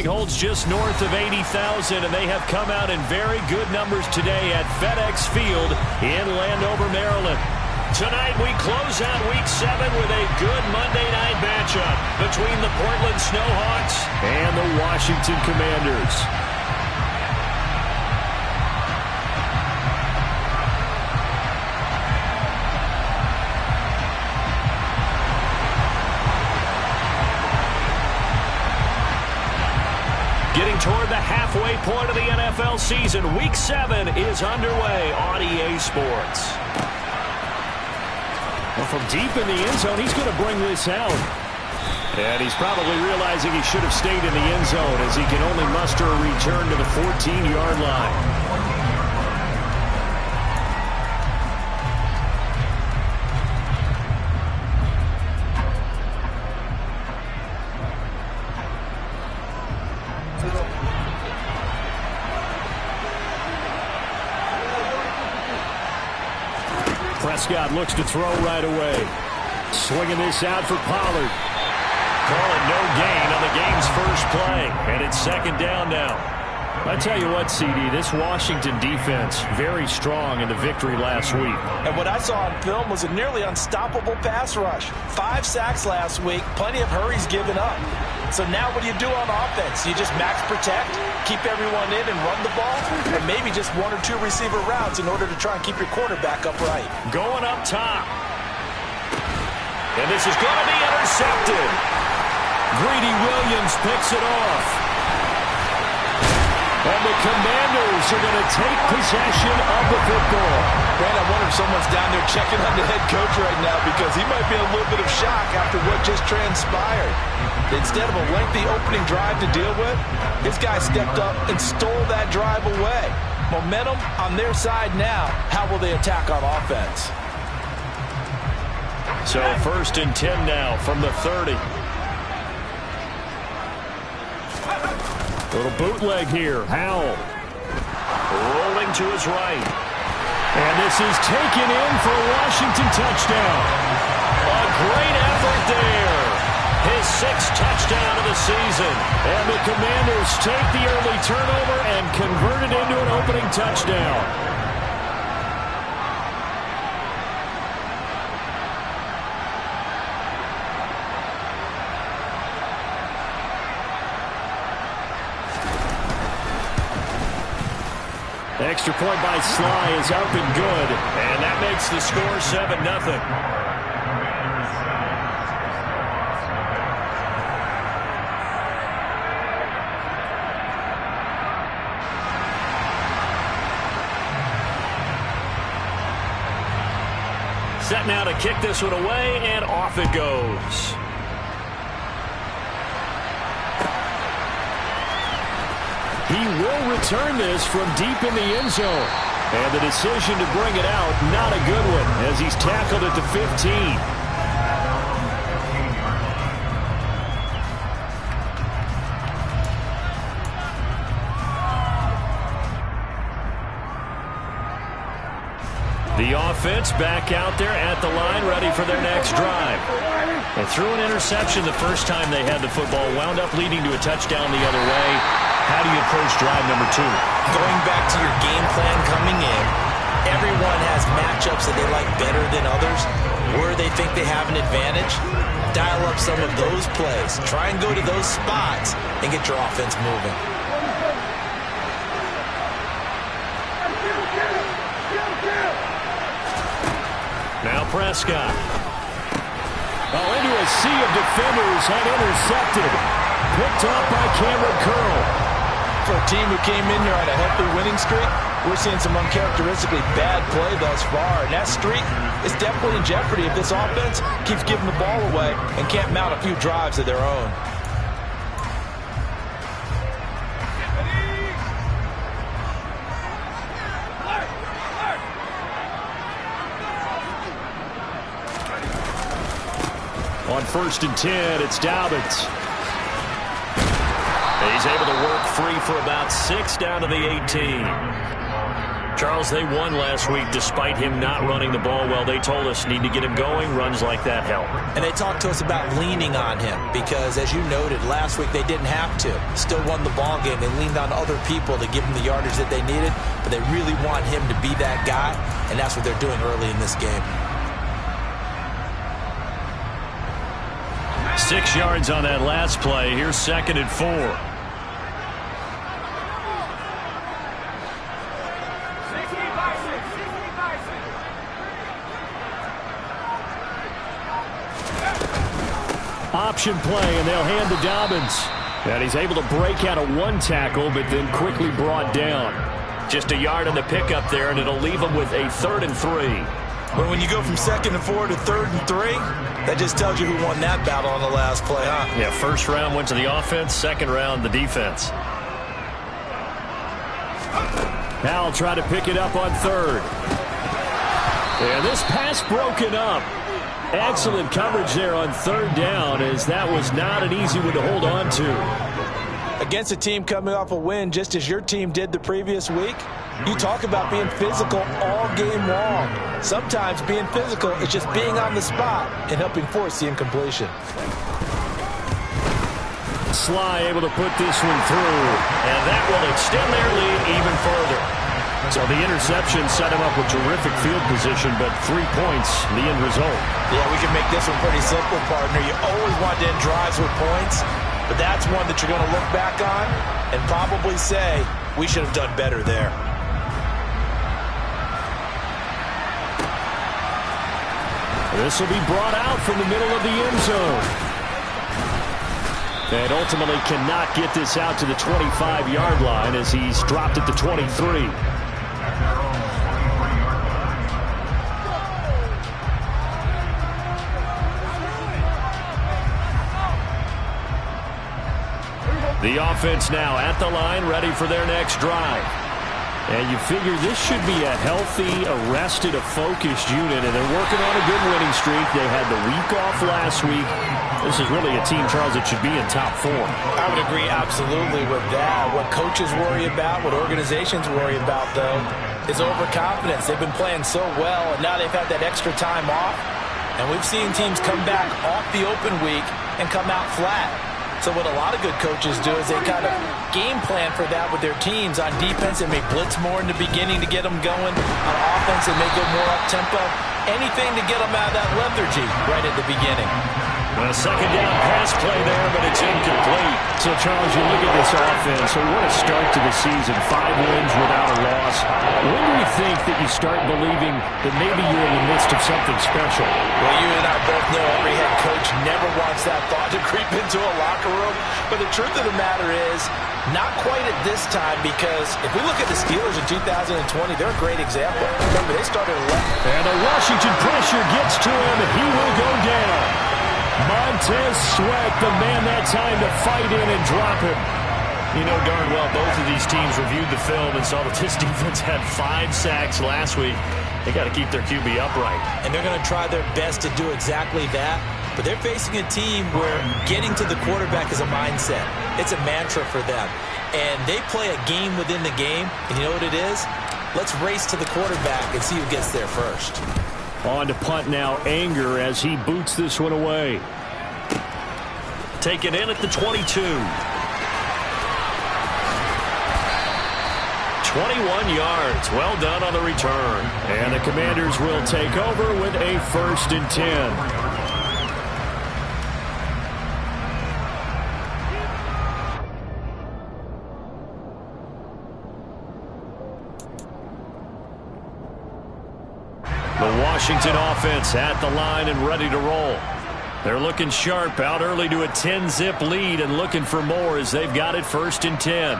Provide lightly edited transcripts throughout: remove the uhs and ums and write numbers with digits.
Holds just north of 80,000, and they have come out in very good numbers today at FedEx Field in Landover, Maryland. Tonight we close out Week 7 with a good Monday night matchup between the Portland Snowhawks and the Washington Commanders. Getting toward the halfway point of the NFL season, Week 7 is underway on EA Sports. Well, from deep in the end zone, he's going to bring this out. And he's probably realizing he should have stayed in the end zone as he can only muster a return to the 14-yard line. Prescott looks to throw right away. Swinging this out for Pollard. Call it no gain on the game's first play. And it's second down now. I tell you what, CD, this Washington defense, very strong in the victory last week. And what I saw on film was a nearly unstoppable pass rush. 5 sacks last week, plenty of hurries given up. So now what do you do on offense? You just max protect, keep everyone in and run the ball, and maybe just 1 or 2 receiver routes in order to try and keep your quarterback upright. Going up top. And this is going to be intercepted. Greedy Williams picks it off. And the Commanders are going to take possession of the football. Brad, I wonder if someone's down there checking on the head coach right now because he might be in a little bit of shock after what just transpired. Instead of a lengthy opening drive to deal with, this guy stepped up and stole that drive away. Momentum on their side now. How will they attack on offense? So 1st and 10 now from the 30. Little bootleg here. Howell rolling to his right. And this is taken in for a Washington touchdown. A great effort there. His 6th touchdown of the season. And the Commanders take the early turnover and convert it into an opening touchdown. Extra point by Sly is up and good. And that makes the score 7-0. Set now to kick this one away, and off it goes. He will return this from deep in the end zone. And the decision to bring it out, not a good one, as he's tackled at the 15. The offense back out there at the line, ready for their next drive. They threw an interception the first time they had the football, wound up leading to a touchdown the other way. How do you approach drive number 2? Going back to your game plan coming in, everyone has matchups that they like better than others. Where they think they have an advantage, dial up some of those plays. Try and go to those spots and get your offense moving. Now Prescott. Oh, into a sea of defenders and intercepted. Picked off by Cameron Curl. For a team who came in here on a healthy winning streak, we're seeing some uncharacteristically bad play thus far. And that streak is definitely in jeopardy if this offense keeps giving the ball away and can't mount a few drives of their own. On 1st and 10, it's Dobbins. He's able to work free for about 6 down to the 18. Charles, they won last week despite him not running the ball well. They told us need to get him going. Runs like that help. And they talked to us about leaning on him because, as you noted, last week they didn't have to. Still won the ball game. They leaned on other people to give them the yardage that they needed, but they really want him to be that guy, and that's what they're doing early in this game. 6 yards on that last play. Here's 2nd and 4. Option play, and they'll hand to Dobbins. And he's able to break out of 1 tackle, but then quickly brought down. Just a yard on the pickup there, and it'll leave him with a 3rd and 3. Well, when you go from 2nd and 4 to 3rd and 3, that just tells you who won that battle on the last play, huh? Yeah, first round went to the offense, second round the defense. Now try to pick it up on 3rd. And this pass broken up. Excellent coverage there on 3rd down, as that was not an easy one to hold on to. Against a team coming off a win just as your team did the previous week, you talk about being physical all game long. Sometimes being physical is just being on the spot and helping force the incompletion. Sly able to put this one through, and that will extend their lead even further. So the interception set him up with terrific field position, but 3 points, the end result. Yeah, we can make this one pretty simple, partner. You always want to end drives with points, but that's one that you're going to look back on and probably say, we should have done better there. This will be brought out from the middle of the end zone. And ultimately cannot get this out to the 25-yard line as he's dropped at the 23. The offense now at the line, ready for their next drive. And you figure this should be a healthy, arrested, a focused unit, and they're working on a good winning streak. They had the week off last week. This is really a team, Charles, that should be in top 4. I would agree absolutely with that. What coaches worry about, what organizations worry about, though, is overconfidence. They've been playing so well, and now they've had that extra time off. And we've seen teams come back off the open week and come out flat. So what a lot of good coaches do is they kind of game plan for that with their teams. On defense, they may blitz more in the beginning to get them going. On offense, they may go more up-tempo. Anything to get them out of that lethargy right at the beginning. A second down pass play there, but it's incomplete. So, Charles, you look at this offense, so what a start to the season. 5 wins without a loss. When do you think that you start believing that maybe you're in the midst of something special? Well, you and I both know every head coach never wants that thought to creep into a locker room. But the truth of the matter is, not quite at this time, because if we look at the Steelers in 2020, they're a great example. Remember, they started 11. And the Washington pressure gets to him, and he will go down. Montez Sweat, the man that time to fight in and drop him. You know darn well both of these teams reviewed the film and saw that this defense had 5 sacks last week. They got to keep their QB upright. And they're going to try their best to do exactly that. But they're facing a team where getting to the quarterback is a mindset. It's a mantra for them. And they play a game within the game. And you know what it is? Let's race to the quarterback and see who gets there first. On to punt now, Anger, as he boots this one away. Taken in at the 22. 21 yards. Well done on the return. And the Commanders will take over with a 1st and 10. The Washington offense at the line and ready to roll. They're looking sharp, out early to a 10-zip lead and looking for more as they've got it 1st and 10.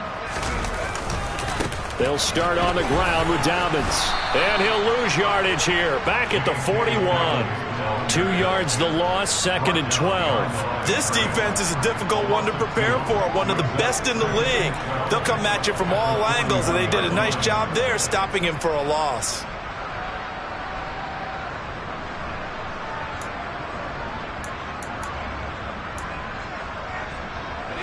They'll start on the ground with Dobbins. And he'll lose yardage here, back at the 41. 2 yards the loss, 2nd and 12. This defense is a difficult one to prepare for, one of the best in the league. They'll come at you from all angles, and they did a nice job there stopping him for a loss.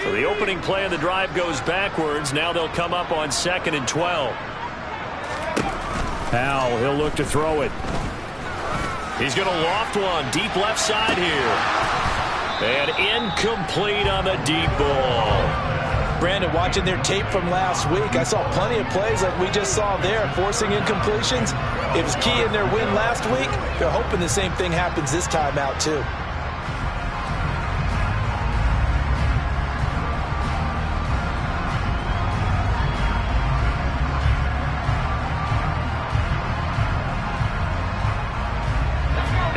So the opening play of the drive goes backwards. Now they'll come up on 2nd and 12. Howell, he'll look to throw it. He's going to loft one deep left side here. And incomplete on the deep ball. Brandon, watching their tape from last week, I saw plenty of plays like we just saw there, forcing incompletions. It was key in their win last week. They're hoping the same thing happens this time out, too.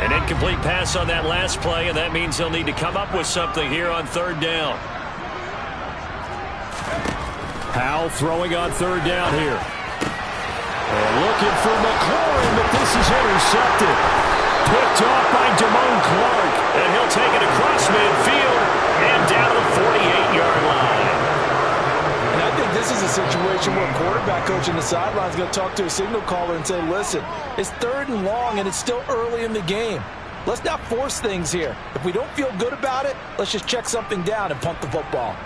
An incomplete pass on that last play, and that means he'll need to come up with something here on third down. Howell throwing on third down here. And looking for McLaurin, but this is intercepted. Picked off by Damone Clark, and he'll take it across midfield and down the 48-yard line. And I think this is a situation where quarterback coach in the sideline is going to talk to a signal caller and say, listen, it's 3rd and long, and it's still early in the game. Let's not force things here. If we don't feel good about it, let's just check something down and punt the football.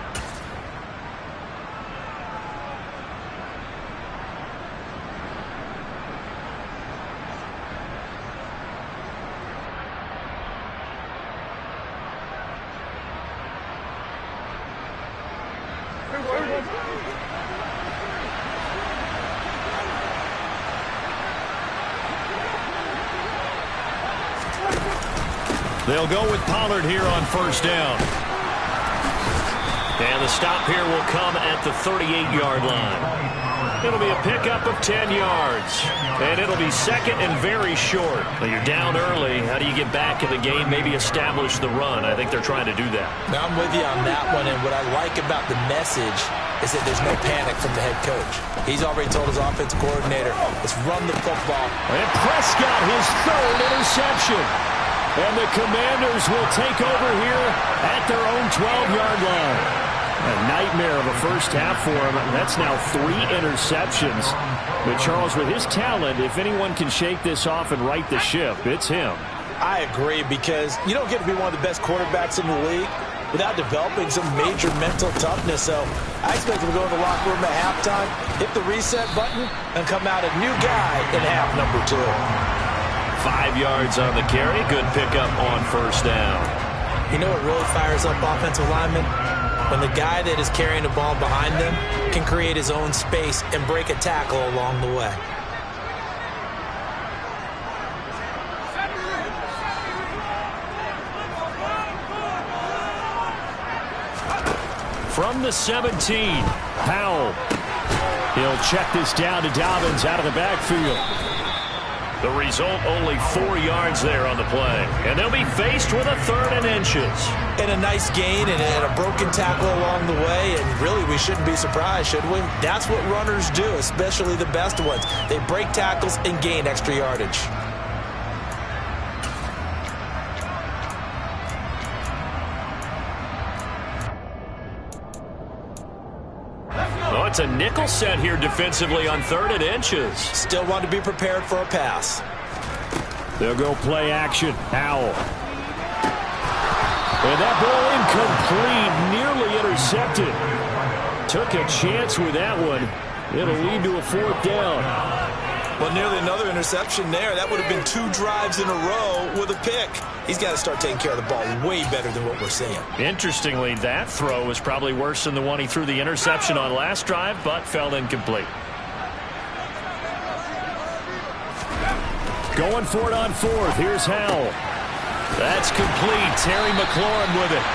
They'll go with Pollard here on first down. And the stop here will come at the 38-yard line. It'll be a pickup of 10 yards. And it'll be second and very short. When you're down early, how do you get back in the game, maybe establish the run? I think they're trying to do that. Now, I'm with you on that one, and what I like about the message is that there's no panic from the head coach. He's already told his offensive coordinator, let's run the football. And Prescott, his 3rd interception. And the Commanders will take over here at their own 12-yard line. A nightmare of a first half for him. That's now 3 interceptions. But Charles, with his talent, if anyone can shake this off and right the ship, it's him. I agree, because you don't get to be one of the best quarterbacks in the league without developing some major mental toughness. So I expect him to go in the locker room at halftime, hit the reset button, and come out a new guy in half number 2. 5 yards on the carry. Good pickup on first down. You know what really fires up offensive linemen? When the guy that is carrying the ball behind them can create his own space and break a tackle along the way. From the 17, Howell. He'll check this down to Dobbins out of the backfield. The result, only 4 yards there on the play. And they'll be faced with a 3rd and inches. And a nice gain and a broken tackle along the way. And really, we shouldn't be surprised, should we? That's what runners do, especially the best ones. They break tackles and gain extra yardage. Oh, it's a nickel set here defensively on 3rd and inches. Still want to be prepared for a pass. They'll go play action. Howell. And that ball incomplete, nearly intercepted. Took a chance with that one. It'll lead to a 4th down. Well, nearly another interception there. That would have been 2 drives in a row with a pick. He's got to start taking care of the ball way better than what we're seeing. Interestingly, that throw was probably worse than the one he threw the interception on last drive, but fell incomplete. Going for it on 4th. Here's Howell. That's complete. Terry McLaurin with it.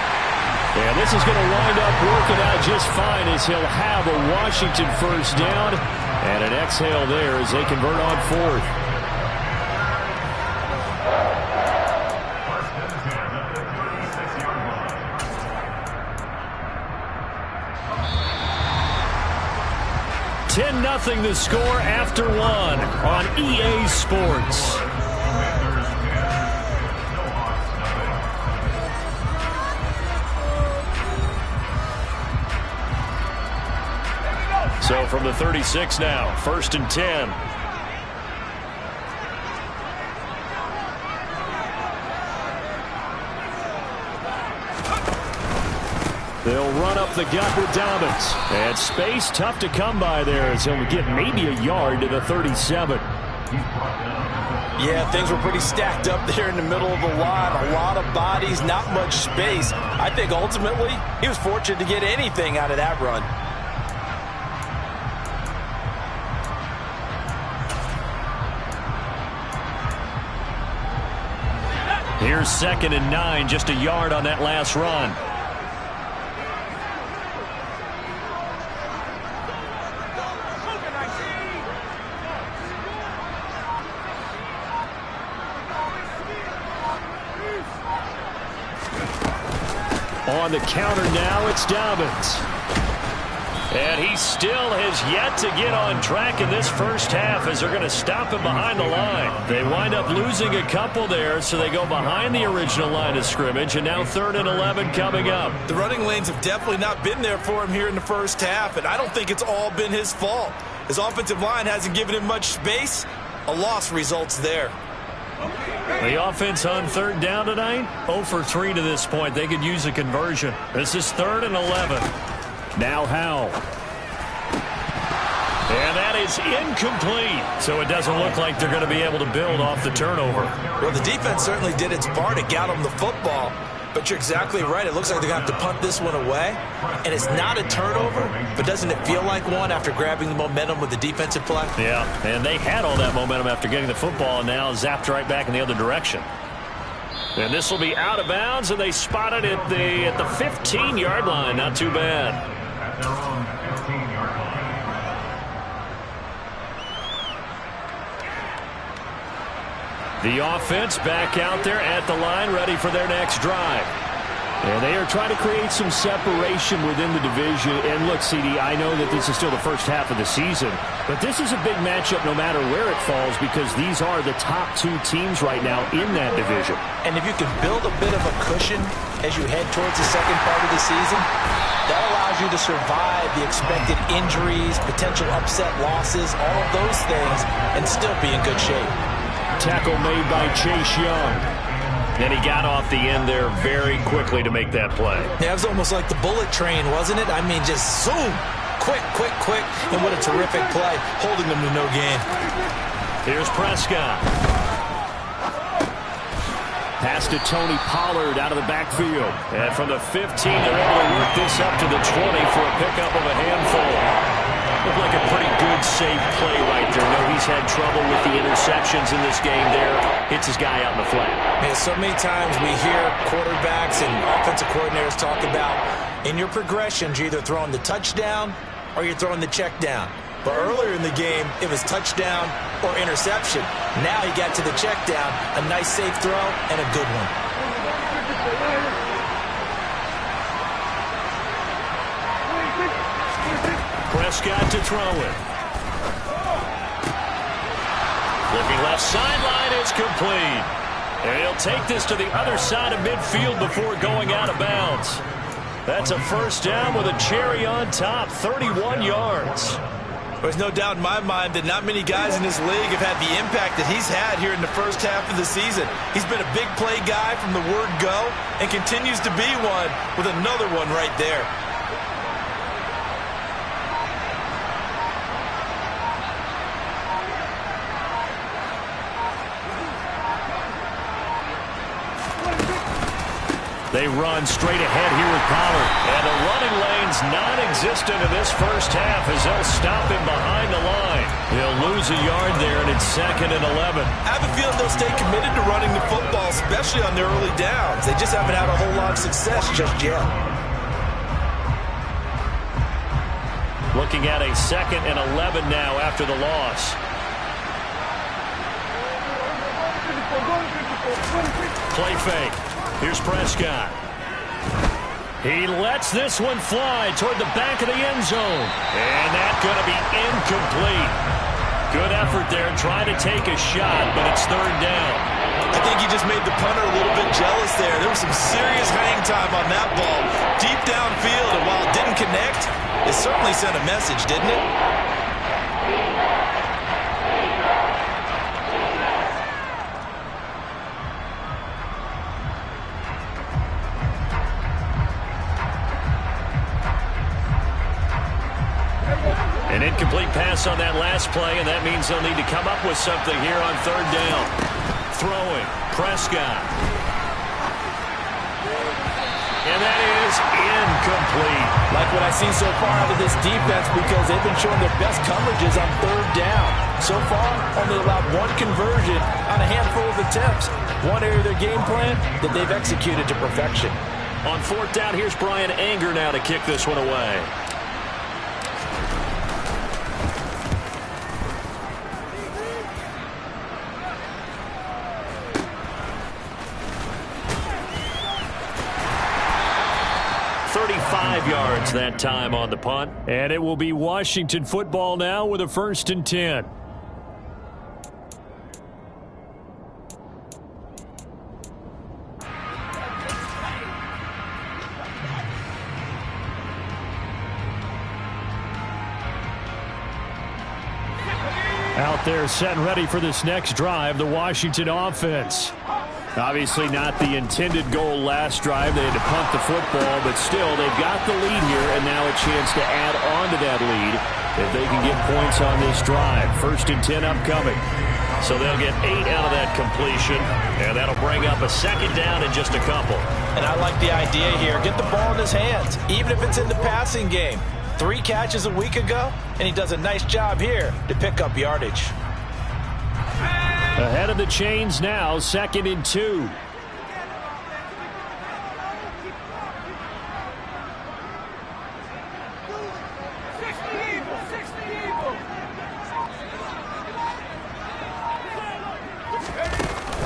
And this is going to wind up working out just fine as he'll have a Washington first down. And an exhale there as they convert on 4th. Nothing the score after 1 on EA Sports. So from the 36 now, 1st and 10. They'll run up the gut with Dobbins. And space tough to come by there as he'll get maybe a yard to the 37. Yeah, things were pretty stacked up there in the middle of the line. A lot of bodies, not much space. I think ultimately he was fortunate to get anything out of that run. Here's 2nd and 9, just a yard on that last run. On the counter now, it's Dobbins. And he still has yet to get on track in this first half as they're going to stop him behind the line. They wind up losing a couple there, so they go behind the original line of scrimmage, and now 3rd and 11 coming up. The running lanes have definitely not been there for him here in the first half, and I don't think it's all been his fault. His offensive line hasn't given him much space. A loss results there. The offense on 3rd down tonight, 0 for 3 to this point. They could use a conversion. This is 3rd and 11. Now Howell. And that is incomplete. So it doesn't look like they're going to be able to build off the turnover. Well, the defense certainly did its part to get them the football. But you're exactly right. It looks like they're going to have to punt this one away. And it's not a turnover, but doesn't it feel like one after grabbing the momentum with the defensive play? Yeah, and they had all that momentum after getting the football, and now zapped right back in the other direction. And this will be out of bounds, and they spot it at the 15-yard line. Not too bad. The offense back out there at the line, ready for their next drive. And they are trying to create some separation within the division. And look, CD, I know that this is still the first half of the season, but this is a big matchup no matter where it falls because these are the top 2 teams right now in that division. And if you can build a bit of a cushion as you head towards the second part of the season, that allows you to survive the expected injuries, potential upset losses, all of those things, and still be in good shape. Tackle made by Chase Young. And he got off the end there very quickly to make that play. Yeah, it was almost like the bullet train, wasn't it? I mean, just zoom. Quick, quick, quick. And what a terrific play, holding them to no gain. Here's Prescott. Pass to Tony Pollard out of the backfield. And from the 15, they're able to work this up to the 20 for a pickup of a handful. Looked like a pretty good, safe play right there. No, he's had trouble with the interceptions in this game there. Hits his guy out in the flat. Man, so many times we hear quarterbacks and offensive coordinators talk about in your progressions, you're either throwing the touchdown or you're throwing the check down. But earlier in the game, it was touchdown or interception. Now he got to the check down, a nice safe throw, and a good one. Prescott to throw it. Looking left sideline is complete. And he'll take this to the other side of midfield before going out of bounds. That's a first down with a cherry on top, 31 yards. There's no doubt in my mind that not many guys in this league have had the impact that he's had here in the first half of the season. He's been a big play guy from the word go and continues to be one with another one right there. They run straight ahead here with Pollard. And the running lane's non-existent in this first half as they'll stop him behind the line. He'll lose a yard there, and it's 2nd and 11. I have a feeling they'll stay committed to running the football, especially on their early downs. They just haven't had a whole lot of success just yet. Looking at a 2nd and 11 now after the loss. Play fake. Here's Prescott. He lets this one fly toward the back of the end zone. And that's going to be incomplete. Good effort there trying to take a shot, but it's 3rd down. I think he just made the punter a little bit jealous there. There was some serious hang time on that ball. Deep downfield, and while it didn't connect, it certainly sent a message, didn't it? An incomplete pass on that last play, and that means they'll need to come up with something here on third down. Throwing, Prescott. And that is incomplete. Like what I've seen so far out of this defense, because they've been showing their best coverages on third down. So far, only allowed one conversion on a handful of attempts. One area of their game plan that they've executed to perfection. On fourth down, here's Brian Anger now to kick this one away. Yards that time on the punt. And it will be Washington football now with a 1st and 10. Out there set and ready for this next drive, the Washington offense. Obviously not the intended goal last drive. They had to punt the football, but still they've got the lead here, and now a chance to add on to that lead if they can get points on this drive. 1st and 10 upcoming. So they'll get 8 out of that completion, and that'll bring up a 2nd down in just a couple. And I like the idea here. Get the ball in his hands, even if it's in the passing game. 3 catches a week ago, and he does a nice job here to pick up yardage. Ahead of the chains now, 2nd and 2.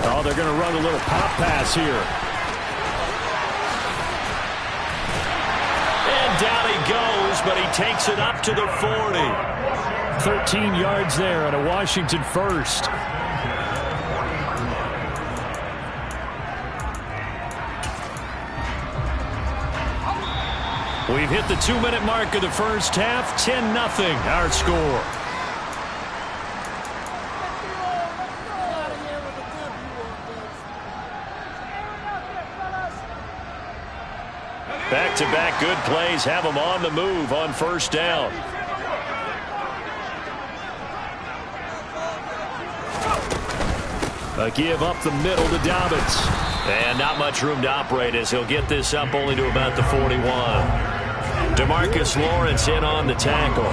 Oh, they're going to run a little pop pass here. And down he goes, but he takes it up to the 40. 13 yards there and a Washington 1st. We've hit the 2-minute mark of the first half. 10-0 our score. Back-to-back good plays have them on the move on 1st down. A give up the middle to Dobbins. And not much room to operate as he'll get this up only to about the 41. DeMarcus Lawrence in on the tackle.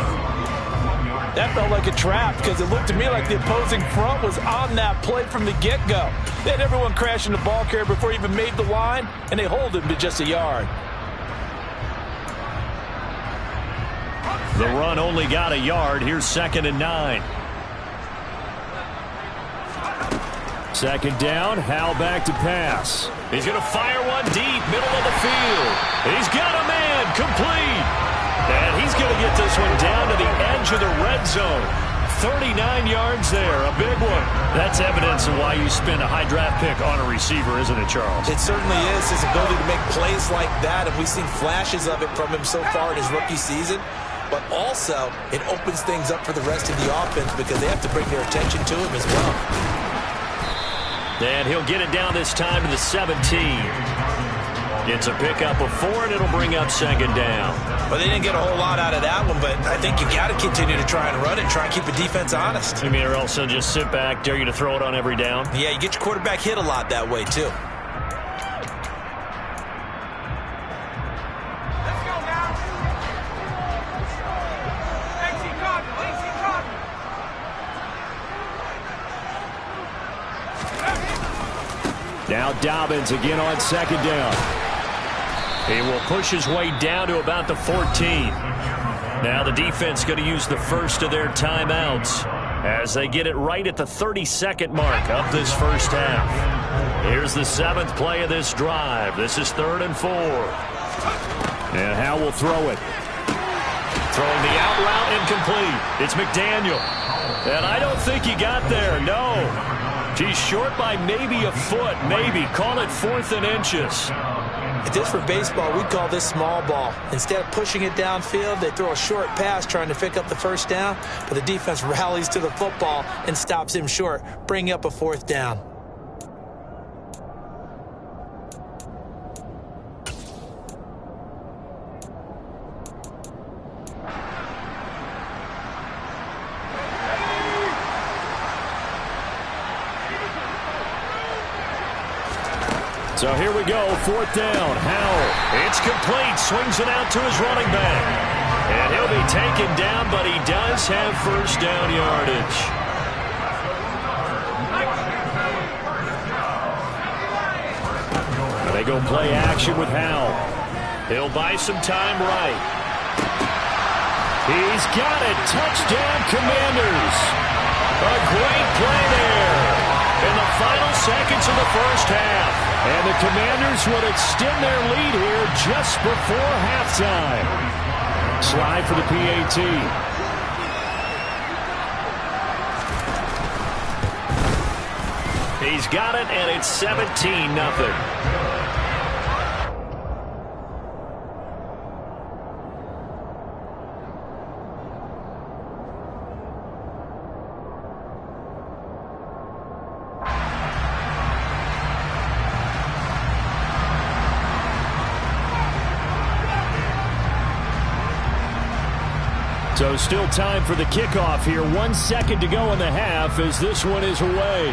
That felt like a trap because it looked to me like the opposing front was on that play from the get-go. They had everyone crashing the ball carrier before he even made the line, and they hold him to just a yard. The run only got a yard. Here's 2nd and 9. 2nd down, Howell back to pass. He's going to fire one deep, middle of the field. He's got a man, complete. And he's going to get this one down to the edge of the red zone. 39 yards there, a big one. That's evidence of why you spend a high draft pick on a receiver, isn't it, Charles? It certainly is, his ability to make plays like that, and we've seen flashes of it from him so far in his rookie season. But also, it opens things up for the rest of the offense because they have to bring their attention to him as well. And he'll get it down this time to the 17. It's a pickup of 4, and it'll bring up 2nd down. Well, they didn't get a whole lot out of that one, but I think you got to continue to try and run it, try and keep the defense honest. You mean, or else they'll just sit back, dare you to throw it on every down? Yeah, you get your quarterback hit a lot that way, too. Now Dobbins again on 2nd down. He will push his way down to about the 14. Now the defense going to use the first of their timeouts as they get it right at the 32nd mark of this first half. Here's the 7th play of this drive. This is 3rd and 4. And Howell will throw it. Throwing the out route incomplete. It's McDaniel. And I don't think he got there, no. He's short by maybe a foot, maybe. Call it 4th and inches. If this were baseball, we'd call this small ball. Instead of pushing it downfield, they throw a short pass trying to pick up the 1st down, but the defense rallies to the football and stops him short, bringing up a 4th down. So here we go, 4th down. Howell, it's complete, swings it out to his running back. And he'll be taken down, but he does have first down yardage. They go play action with Howell. He'll buy some time right. He's got it. Touchdown, Commanders. A great play there in the final seconds of the first half. And the Commanders will extend their lead here just before halftime. Slide for the PAT. He's got it, and it's 17-0. So still time for the kickoff here. 1 second to go in the half as this one is away.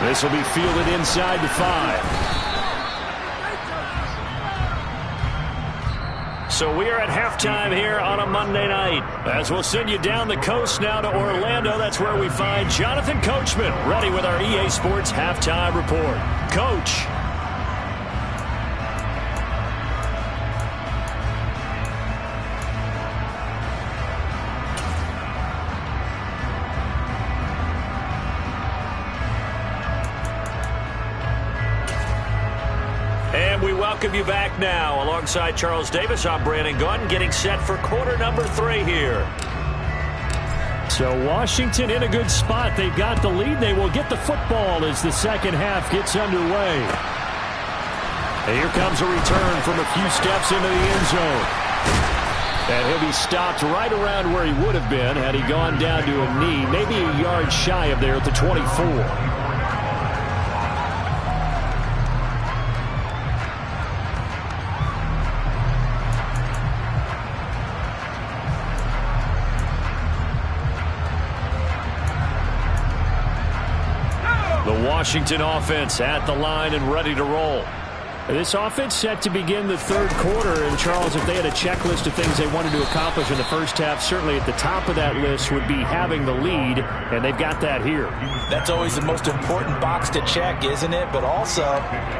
This will be fielded inside the 5. So we are at halftime here on a Monday night. As we'll send you down the coast now to Orlando. That's where we find Jonathan Coachman ready with our EA Sports halftime report. Coach. We welcome you back now. Alongside Charles Davis, I'm Brandon Gaudin, getting set for quarter number 3 here. So Washington in a good spot. They've got the lead. They will get the football as the second half gets underway. And here comes a return from a few steps into the end zone. And he'll be stopped right around where he would have been had he gone down to a knee, maybe a yard shy of there at the 24. Washington offense at the line and ready to roll. This offense set to begin the third quarter. And, Charles, if they had a checklist of things they wanted to accomplish in the first half, certainly at the top of that list would be having the lead, and they've got that here. That's always the most important box to check, isn't it? But also,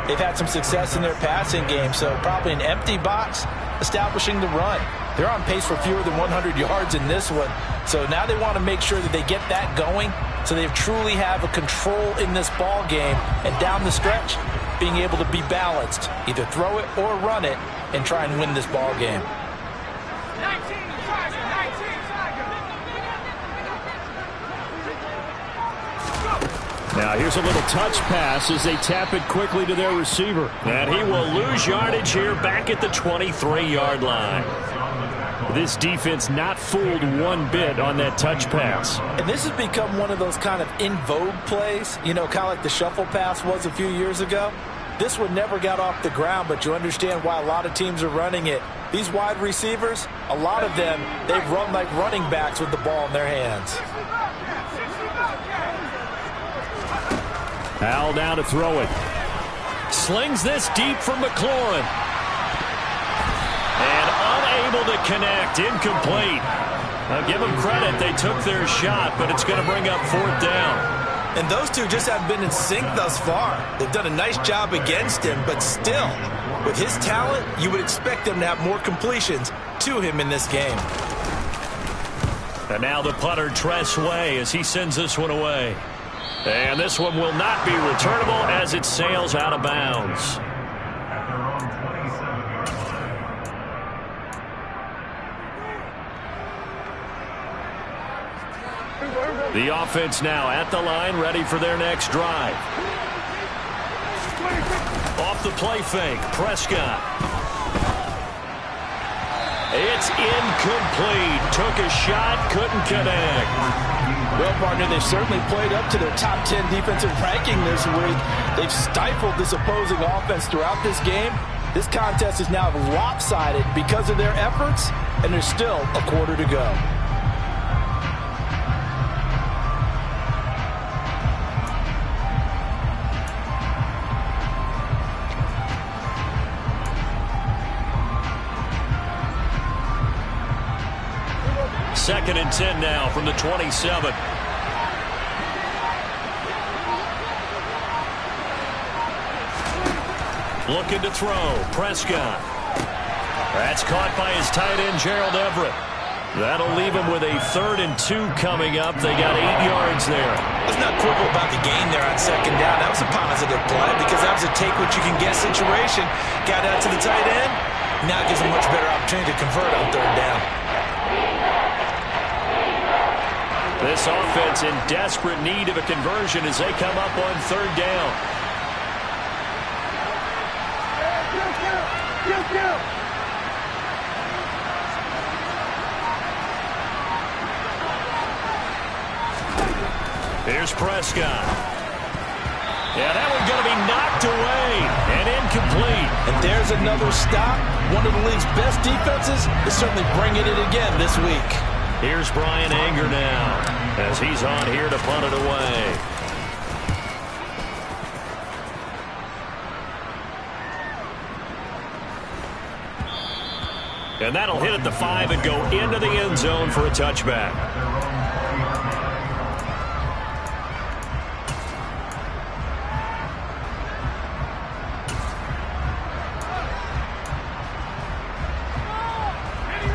they've had some success in their passing game, so probably an empty box establishing the run. They're on pace for fewer than 100 yards in this one, so now they want to make sure that they get that going so they truly have a control in this ball game, and down the stretch, being able to be balanced, either throw it or run it, and try and win this ball game. Now here's a little touch pass as they tap it quickly to their receiver. And he will lose yardage here back at the 23-yard line. This defense not fooled one bit on that touch pass. And this has become one of those kind of in vogue plays, you know, kind of like the shuffle pass was a few years ago. This one never got off the ground, but you understand why a lot of teams are running it. These wide receivers, a lot of them, they've run like running backs with the ball in their hands. Howell down to throw it. Slings this deep from McLaurin. And unable to connect. Incomplete. Now give them credit. They took their shot, but it's going to bring up 4th down. And those two just haven't been in sync thus far. They've done a nice job against him, but still, with his talent, you would expect them to have more completions to him in this game. And now the punter, Tress Way, as he sends this one away. And this one will not be returnable as it sails out of bounds. The offense now at the line, ready for their next drive. Off the play fake, Prescott. It's incomplete. Took a shot, couldn't connect. Well, partner, they've certainly played up to their top 10 defensive ranking this week. They've stifled this opposing offense throughout this game. This contest is now lopsided because of their efforts, and there's still a quarter to go. 2nd and 10 now from the 27. Looking to throw. Prescott. That's caught by his tight end, Gerald Everett. That'll leave him with a 3rd and 2 coming up. They got 8 yards there. Let's not quibble about the gain there on 2nd down. That was a positive play because that was a take-what-you-can-get situation. Got out to the tight end. Now it gives him a much better opportunity to convert on 3rd down. This offense in desperate need of a conversion as they come up on 3rd down. Here's Prescott. Yeah, that one's going to be knocked away and incomplete. And there's another stop. One of the league's best defenses is certainly bringing it again this week. Here's Brian Anger now as he's on here to punt it away. And that'll hit at the 5 and go into the end zone for a touchback.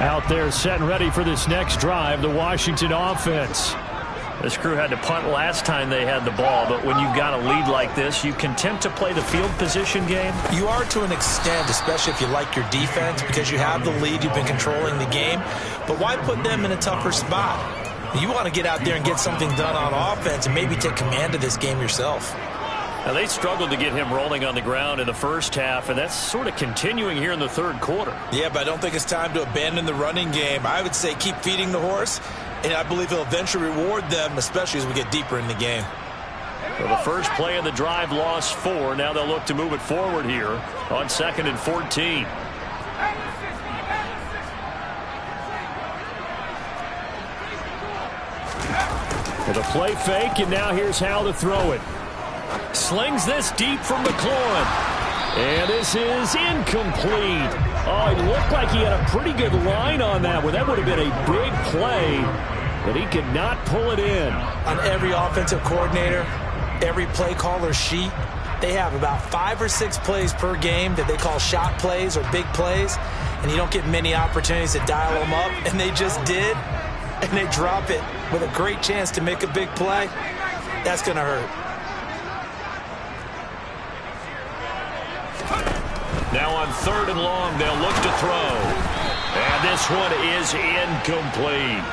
Out there set and ready for this next drive, the Washington offense. This crew had to punt last time they had the ball, but when you've got a lead like this, you can tempt to play the field position game. You are to an extent, especially if you like your defense, because you have the lead, you've been controlling the game. But why put them in a tougher spot? You want to get out there and get something done on offense and maybe take command of this game yourself. Now, they struggled to get him rolling on the ground in the first half, and that's sort of continuing here in the 3rd quarter. Yeah, but I don't think it's time to abandon the running game. I would say keep feeding the horse, and I believe he'll eventually reward them, especially as we get deeper in the game. Well, the first play of the drive lost 4. Now they'll look to move it forward here on 2nd and 14. With a play fake, and now here's how to throw it. Slings this deep from McLaurin. And this is incomplete. Oh, it looked like he had a pretty good line on that one. That would have been a big play, but he could not pull it in. On every offensive coordinator, every play caller sheet, they have about 5 or 6 plays per game that they call shot plays or big plays, and you don't get many opportunities to dial them up, and they just did, and they drop it with a great chance to make a big play. That's going to hurt. Now on 3rd and long, they'll look to throw. And this one is incomplete.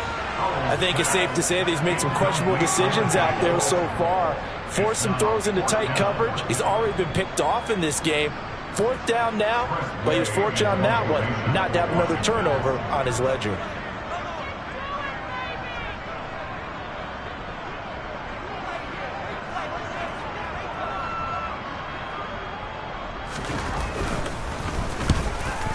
I think it's safe to say that he's made some questionable decisions out there so far. Forced some throws into tight coverage. He's already been picked off in this game. 4th down now, but he was fortunate on that one not to have another turnover on his ledger.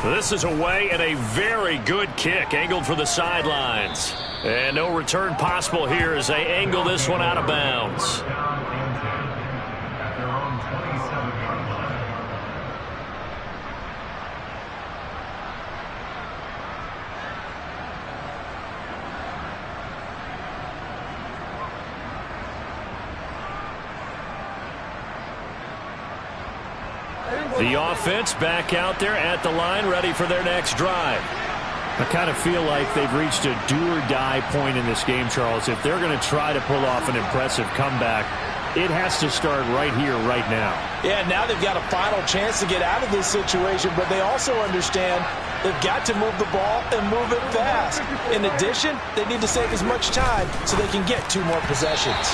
This is away and a very good kick angled for the sidelines. And no return possible here as they angle this one out of bounds. The offense back out there at the line, ready for their next drive. I kind of feel like they've reached a do-or-die point in this game, Charles. If they're going to try to pull off an impressive comeback, it has to start right here, right now. Yeah, now they've got a final chance to get out of this situation, but they also understand they've got to move the ball and move it fast. In addition, they need to save as much time so they can get 2 more possessions.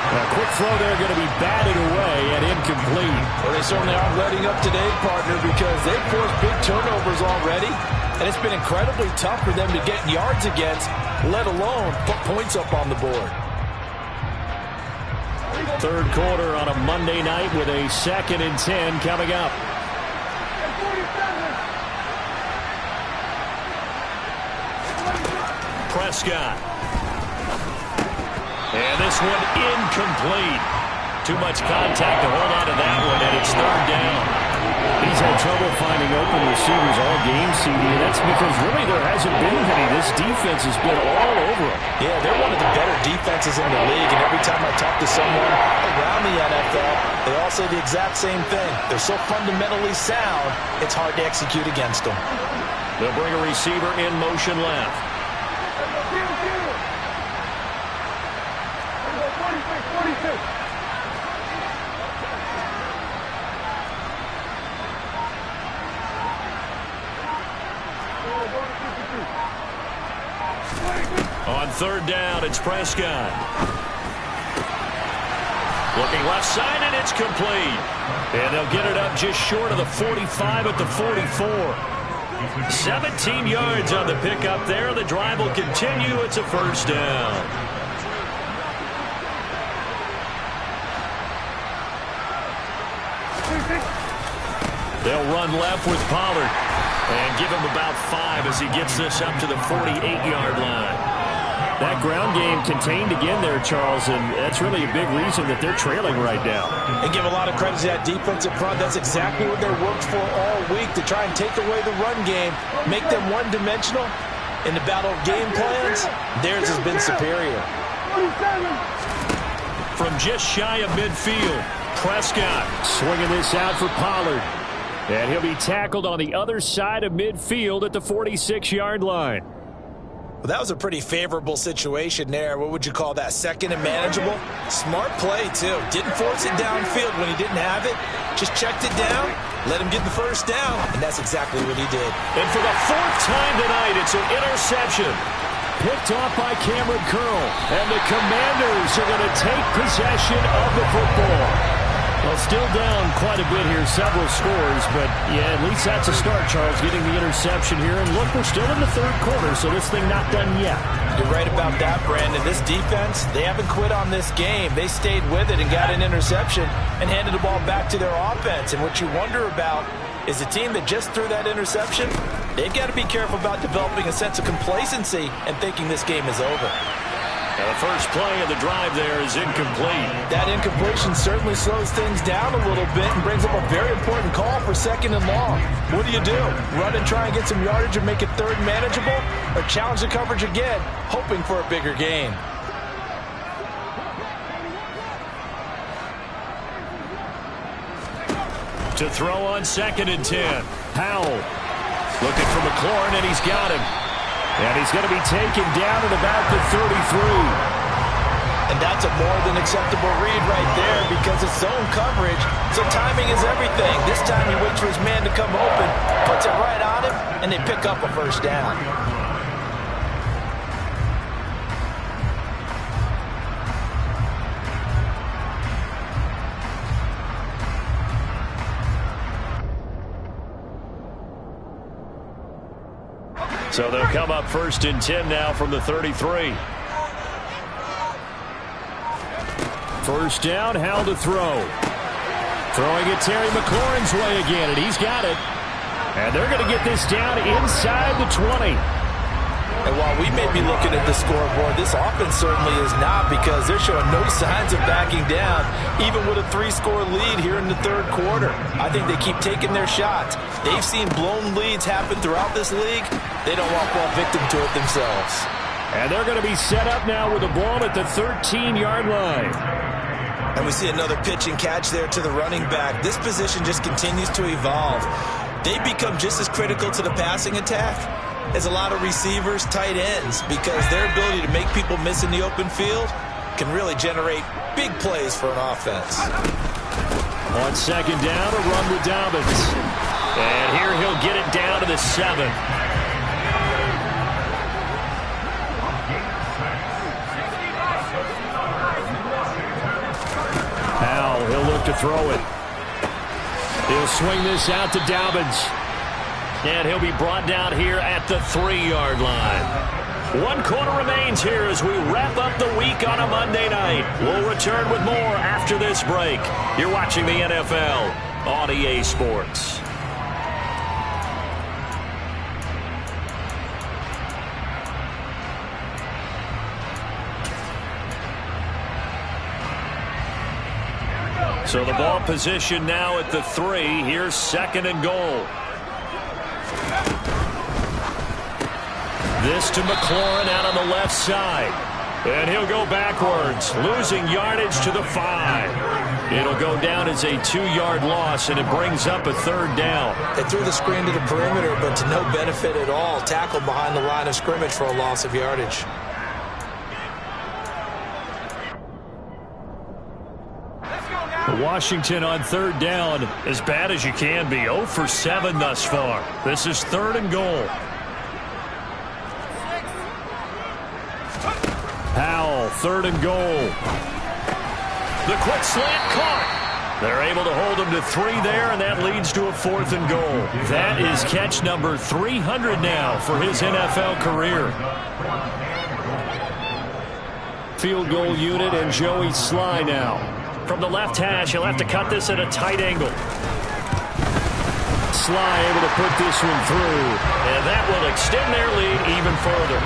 A quick throw there going to be batted away and incomplete. Well, they certainly aren't letting up today, partner, because they've forced big turnovers already, and it's been incredibly tough for them to get yards against, let alone put points up on the board. 3rd quarter on a Monday night with a 2nd and 10 coming up. Prescott. And this one incomplete. Too much contact to hold on to that one, and it's 3rd down. He's had trouble finding open receivers all game, CD, and that's because really there hasn't been many. This defense has been all over him. Yeah, they're one of the better defenses in the league, and every time I talk to someone around the NFL, they all say the exact same thing. They're so fundamentally sound, it's hard to execute against them. They'll bring a receiver in motion left. On third down, it's Prescott. Looking left side, and it's complete. And they'll get it up just short of the 45 at the 44. 17 yards on the pickup there. The drive will continue. It's a first down. They'll run left with Pollard and give him about 5 as he gets this up to the 48-yard line. That ground game contained again there, Charles, and that's really a big reason that they're trailing right now. And give a lot of credit to that defensive front. That's exactly what they worked for all week, to try and take away the run game, make them one-dimensional. In the battle of game plans, theirs has been superior. From just shy of midfield, Prescott swinging this out for Pollard. And he'll be tackled on the other side of midfield at the 46-yard line. Well, that was a pretty favorable situation there. What would you call that? Second and manageable? Smart play, too. Didn't force it downfield when he didn't have it. Just checked it down, let him get the first down, and that's exactly what he did. And for the 4th time tonight, it's an interception. Picked off by Cameron Curl. And the Commanders are going to take possession of the football. Well, still down quite a bit here, several scores, but yeah, at least that's a start, Charles, getting the interception here. And look, we're still in the 3rd quarter, so this thing not done yet. You're right about that, Brandon. This defense, they haven't quit on this game. They stayed with it and got an interception and handed the ball back to their offense. And what you wonder about is a team that just threw that interception, they've got to be careful about developing a sense of complacency and thinking this game is over. And the first play of the drive there is incomplete. That incompletion certainly slows things down a little bit and brings up a very important call for 2nd and long. What do? Run and try and get some yardage and make it 3rd manageable? Or challenge the coverage again, hoping for a bigger gain? To throw on 2nd and 10. Howell looking for McLaurin, and he's got him. And he's going to be taken down at about the 33. And that's a more than acceptable read right there because it's zone coverage, so timing is everything. This time he waits for his man to come open, puts it right on him, and they pick up a first down. So they'll come up 1st and 10 now from the 33. First down, Howell to throw. Throwing it Terry McLaurin's way again, and he's got it. And they're going to get this down inside the 20. And while we may be looking at the scoreboard, this offense certainly is not, because they're showing no signs of backing down, even with a 3-score lead here in the 3rd quarter. I think they keep taking their shots. They've seen blown leads happen throughout this league. They don't want to fall victim to it themselves. And they're going to be set up now with the ball at the 13-yard line. And we see another pitch and catch there to the running back. This position just continues to evolve. They become just as critical to the passing attack as a lot of receivers, tight ends, because their ability to make people miss in the open field can really generate big plays for an offense. On 2nd down, a run with Dobbins. And here he'll get it down to the 7. Howell, he'll look to throw it. He'll swing this out to Dobbins. And he'll be brought down here at the 3-yard line. 1 quarter remains here as we wrap up the week on a Monday night. We'll return with more after this break. You're watching the NFL on EA Sports. So the ball position now at the 3. Here's 2nd and goal. This to McLaurin out on the left side. And he'll go backwards, losing yardage to the 5. It'll go down as a 2-yard loss, and it brings up a 3rd down. They threw the screen to the perimeter, but to no benefit at all. Tackled behind the line of scrimmage for a loss of yardage. Washington on 3rd down, as bad as you can be. 0 for 7 thus far. This is 3rd and goal. Powell, 3rd and goal. The quick slant caught. They're able to hold him to 3 there, and that leads to a 4th and goal. That is catch number 300 now for his NFL career. Field goal unit and Joey Sly now. From the left hash, he'll have to cut this at a tight angle. Sly able to put this one through, and that will extend their lead even further.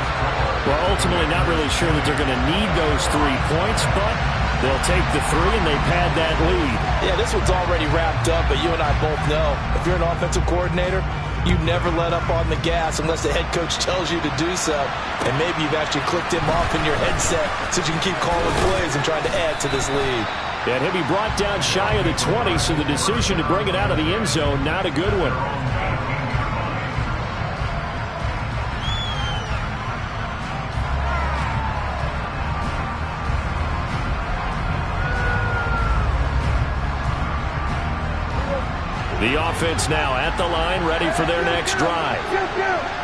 Well, ultimately not really sure that they're going to need those 3 points, but they'll take the 3 and they pad that lead. Yeah, this one's already wrapped up, but you and I both know if you're an offensive coordinator, you never let up on the gas unless the head coach tells you to do so. And maybe you've actually clicked him off in your headset so you can keep calling plays and trying to add to this lead. And he'll be brought down shy of the 20, so the decision to bring it out of the end zone, not a good one. The offense now at the line, ready for their next drive.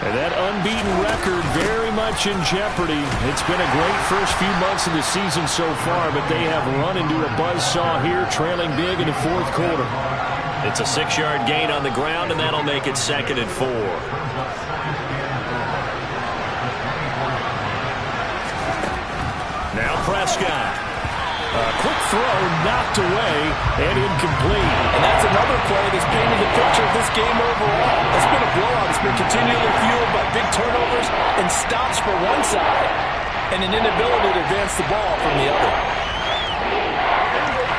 And that unbeaten record very much in jeopardy. It's been a great first few months of the season so far, but they have run into a buzzsaw here, trailing big in the 4th quarter. It's a 6-yard gain on the ground, and that'll make it 2nd and 4. Now Prescott. A quick throw knocked away and incomplete. And that's another play that's painted the picture of this game overall. It's been a blowout. It's been continually fueled by big turnovers and stops for one side and an inability to advance the ball from the other.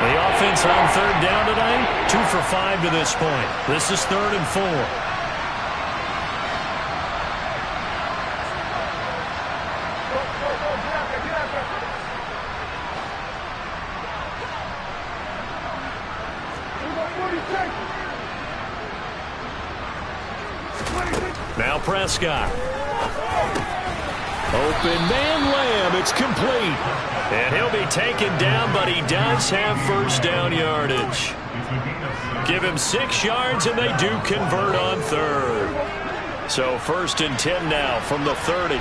The offense on 3rd down tonight, 2 for 5 to this point. This is 3rd and 4. Now Prescott. Open man Lamb. It's complete. And he'll be taken down, but he does have 1st down yardage. Give him 6 yards, and they do convert on 3rd. So 1st and 10 now from the 30.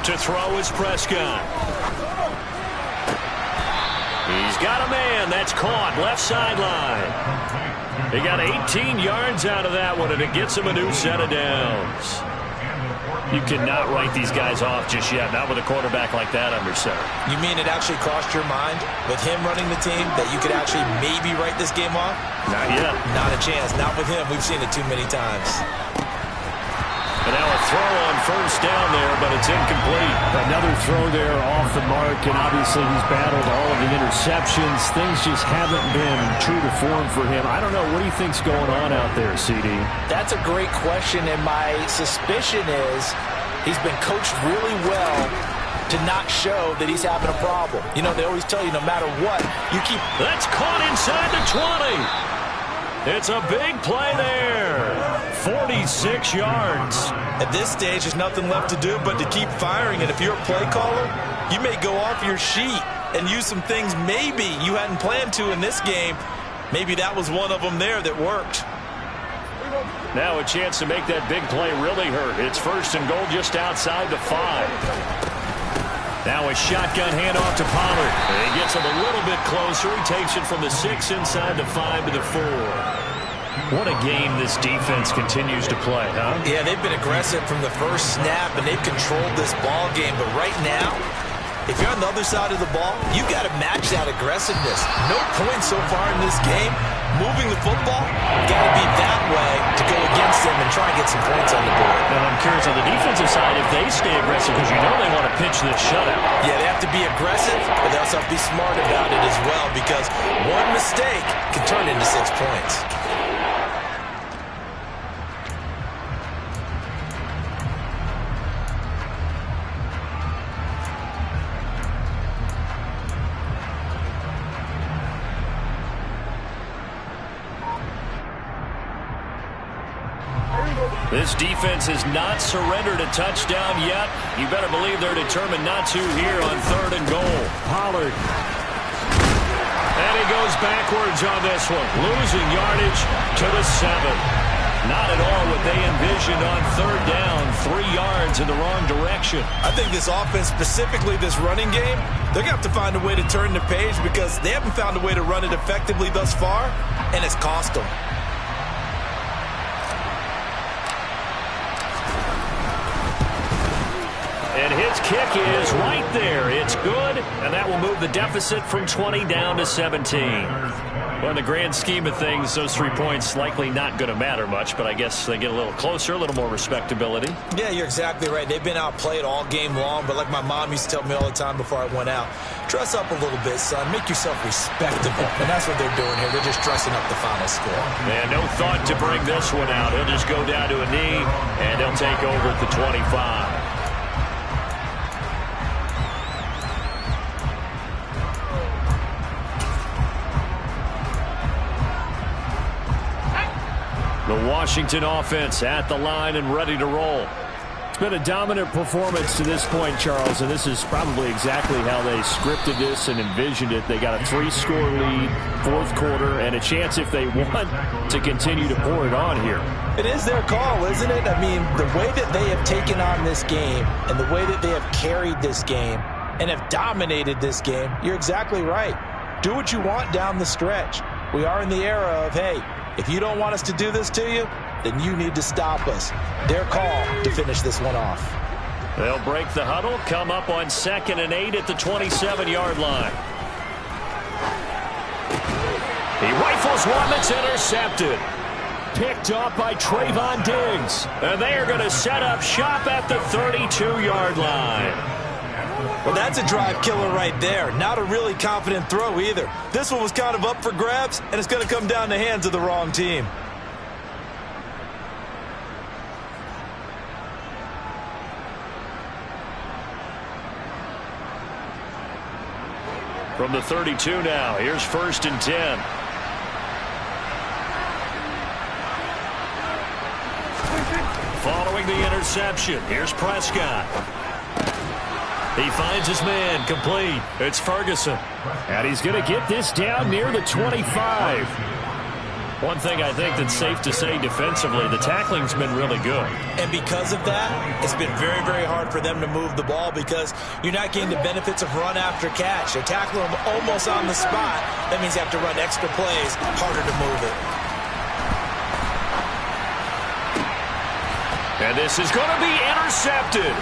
To throw is Prescott. He's got a man. That's caught. Left sideline. He got 18 yards out of that one, and it gets him a new set of downs. You cannot write these guys off just yet, not with a quarterback like that under center. You mean it actually crossed your mind with him running the team that you could actually maybe write this game off? Not yet. Not a chance. Not with him. We've seen it too many times. And now a throw on 1st down there, but it's incomplete. Another throw there off the mark, and obviously he's battled all of the interceptions. Things just haven't been true to form for him. I don't know. What do you think's going on out there, CD? That's a great question, and my suspicion is he's been coached really well to not show that he's having a problem. You know, they always tell you no matter what, you keep... That's caught inside the 20. It's a big play there. 46 yards. At this stage, there's nothing left to do but to keep firing. And if you're a play caller, you may go off your sheet and use some things maybe you hadn't planned to in this game. Maybe that was one of them there that worked. Now a chance to make that big play really hurt. It's 1st and goal just outside the 5. Now a shotgun handoff to Pollard. And he gets him a little bit closer. He takes it from the 6 inside the 5 to the 4. What a game this defense continues to play, huh? Yeah, they've been aggressive from the first snap, and they've controlled this ball game. But right now, if you're on the other side of the ball, you got to match that aggressiveness. No points so far in this game. Moving the football, got to be that way to go against against them and try and get some points on the board. And I'm curious on the defensive side if they stay aggressive, because you know they want to pitch this shutout. Yeah, they have to be aggressive, but they also have to be smart about it as well, because one mistake can turn into 6 points. This defense has not surrendered a touchdown yet. You better believe they're determined not to here on 3rd and goal. Pollard. And he goes backwards on this one, losing yardage to the 7. Not at all what they envisioned on 3rd down, 3 yards in the wrong direction. I think this offense, specifically this running game, they're going to have to find a way to turn the page because they haven't found a way to run it effectively thus far, and it's cost them. And his kick is right there. It's good, and that will move the deficit from 20 down to 17. Well, in the grand scheme of things, those 3 points likely not going to matter much, but I guess they get a little closer, a little more respectability. Yeah, you're exactly right. They've been outplayed all game long, but like my mom used to tell me all the time before I went out, dress up a little bit, son. Make yourself respectable. And that's what they're doing here. They're just dressing up the final score. And no thought to bring this one out. He'll just go down to a knee, and he'll take over at the 25. The Washington offense at the line and ready to roll. It's been a dominant performance to this point, Charles, and this is probably exactly how they scripted this and envisioned it. They got a 3-score lead, 4th quarter, and a chance, if they want, to continue to pour it on here. It is their call, isn't it? I mean, the way that they have taken on this game and the way that they have carried this game and have dominated this game, you're exactly right. Do what you want down the stretch. We are in the era of, hey, if you don't want us to do this to you, then you need to stop us. Their call to finish this one off. They'll break the huddle, come up on 2nd and 8 at the 27-yard line. He rifles one that's intercepted. Picked up by Trayvon Diggs. And they are going to set up shop at the 32-yard line. Well, that's a drive killer right there. Not a really confident throw either. This one was kind of up for grabs, and it's going to come down the hands of the wrong team. From the 32 now, here's 1st and 10. Following the interception, here's Prescott. He finds his man, complete. It's Ferguson. And he's going to get this down near the 25. One thing I think that's safe to say defensively, the tackling's been really good. And because of that, it's been very, very hard for them to move the ball because you're not getting the benefits of run after catch. They're tackling them almost on the spot. That means you have to run extra plays, harder to move it. And this is going to be intercepted.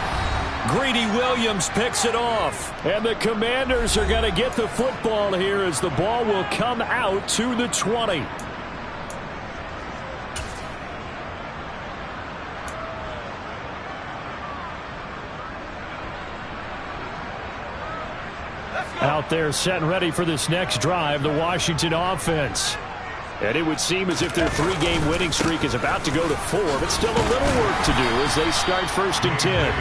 Greedy Williams picks it off. And the Commanders are going to get the football here as the ball will come out to the 20. Out there set and ready for this next drive, the Washington offense. And it would seem as if their 3-game winning streak is about to go to 4, but still a little work to do as they start 1st and 10.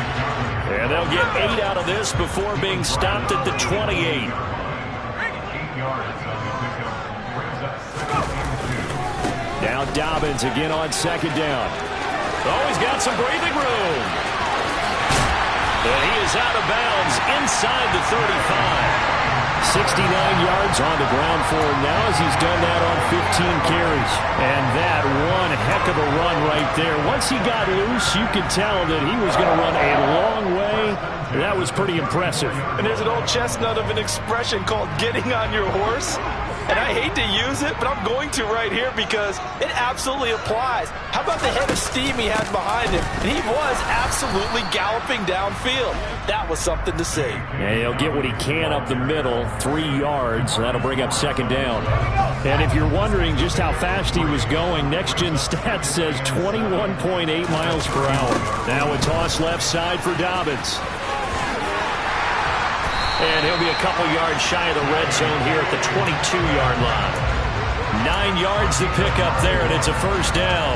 And they'll get 8 out of this before being stopped at the 28. Now Dobbins again on 2nd down. Oh, he's got some breathing room. And he is out of bounds inside the 35. 69 yards on the ground for him now as he's done that on 15 carries. And that one heck of a run right there. Once he got loose, you could tell that he was going to run a long way. That was pretty impressive. And there's an old chestnut of an expression called getting on your horse. And I hate to use it, but I'm going to right here because it absolutely applies. How about the head of steam he has behind him? And he was absolutely galloping downfield. That was something to see. And he'll get what he can up the middle, 3 yards. So that'll bring up second down. And if you're wondering just how fast he was going, Next Gen Stats says 21.8 miles per hour. Now a toss left side for Dobbins. And he'll be a couple yards shy of the red zone here at the 22-yard line. 9 yards to pick up there, and it's a first down.